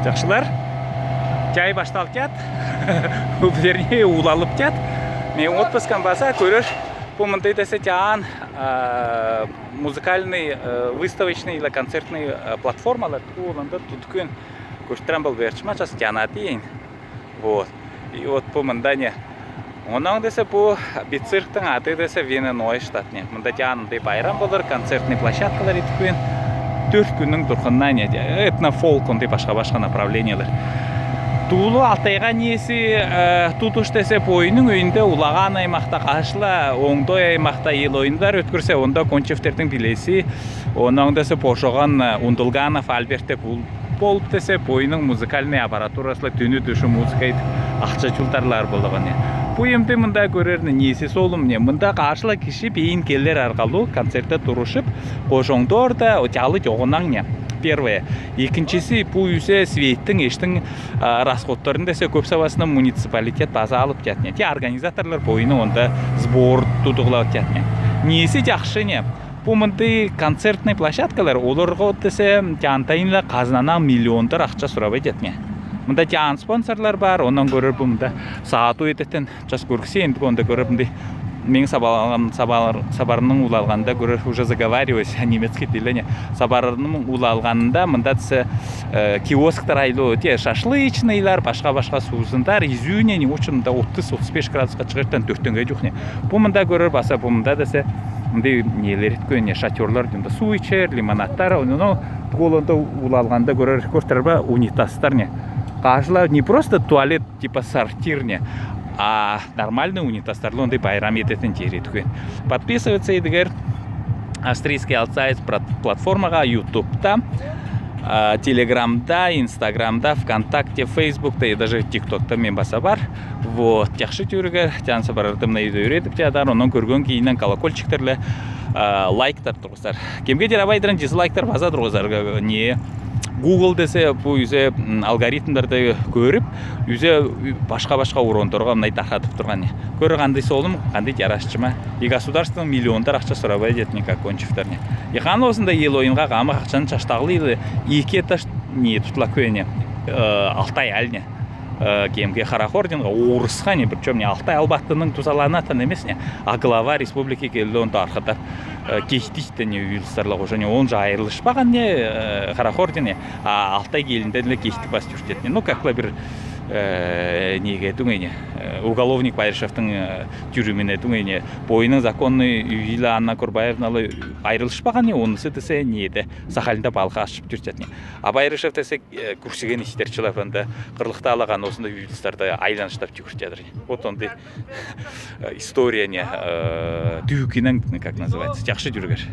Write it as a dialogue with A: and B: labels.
A: Жақшылар, жай башталып кет. Вернее, улалып кет. Мен отпускан баса көрір. Бұл мындай десе жан музыкальный, выставочный или концертный платформалар. Оланда туткын көштірен бұл верчіма жас жана дейін. Вот. И вот бұл мында не. Онан десе бұл битцирктің аты десе Вена Ной штатне. Мында жанындай байрам болыр, концертный площадкалар еткін. 4 күннің тұрқыннан еді. Этнофолк ондай башқа направлениялар. Тулы алтайға несі тутуш десе бойының өйінде улаған аймақта қашыла, оңдой аймақта ел ойындар өткірсе, онда Кончевтердің билесі, онан десе пошоған Ундулганов Альберте болып десе бойының музыкальный аппаратурасылы түні түші музыкайды ақша чултарлар болған. Бұл емді мұнда көрерні несі солым не. Мұнда қашыла кіші бейін келер арқалу концертте тұрышып, қошоңды орда өтялы жоғынан не. Первое. Екіншісі бұл үйсе светтің ештің расходтарын десе көп сабасына муниципалитет база алып кетіне. Те организаторлар бойыны онда сбор тұтығылау кетіне. Несі жақшы не? Бұл мұнды концертный площадкалар оларға десе жантайынла қазынана миллиондар ақша сұрабай кетіне. Мұнда жан спонсорлар бар, онан көрір бұл мұнда саату ететін жас көргісі енді онда көрір бұнды мен сабарының улалғанда көрір уже заговариваюсь немецкий тіліне. Сабарының улалғанда мұнда киосктар айлы өте шашлычныйлар, башқа суызындар, изюне не очень 30-35 градусқа шығырттан төқтінге жүхне. Бұл мұнда көрір баса, бұл мұнда десе мұндай нелер еткені шатерлар, су ичер, лимонадтар, бұл онда улалғанда көрір көштірбі унитазтар не. Қажыла не просто туалет типа сортирне, а нормальный унитазтарлы ондай байрам ететін жер еткені. Подписываться едігер австрийский алтсайт платформаға ютубта, телеграмда, инстаграмда, вконтакте, фейсбукта и даже тиктокта мен баса бар. Вот, жақшы түрігер, жансы барардымна үйді үйретіп жадар, оның көрген кейінен колокольчиктерлі лайктар тұрғыздар. Кемге дер абайдырын дизлайктар баса тұрғыздар. Не? Google десе бұл үзе алгоритмдарды көріп, үзе башқа уронторға мұнай тақатып тұрған. Көрі қандай солым, қандай жарашчыма. И государствоның миллиондар ақша сұрабай жетіне, как кончевтарне. Еқан осында ел ойынға қамы ақшаны шаштағылы елі, екі еташ не тұтыла көйне, Алтай әліне. Кемге Харахординға орысқа не, причем не Алтай албаттының тузалана тан емес не, а глава республики келді онда арқатап кештейді не үйілістарлығы және он жа айырылышпаған не Харахордине, а Алтай келіндеріне кешті бас жүртетіне. Ну, какла бір неге түңейне, уголовник Байрышевтың тюрюмене түңейне, бойының законный үйілі Анна Курбаевналы айырылышпаған не, онысы десе не еді, Сахалинда балға ашып жүртетіне. А Байрышев десе күрсіген іштерчілапында қырлықта алаған осында үйілістарды айланыштап жүгіртедір. Вот онды история не, түйікінің, как называется, жақшы жүргер.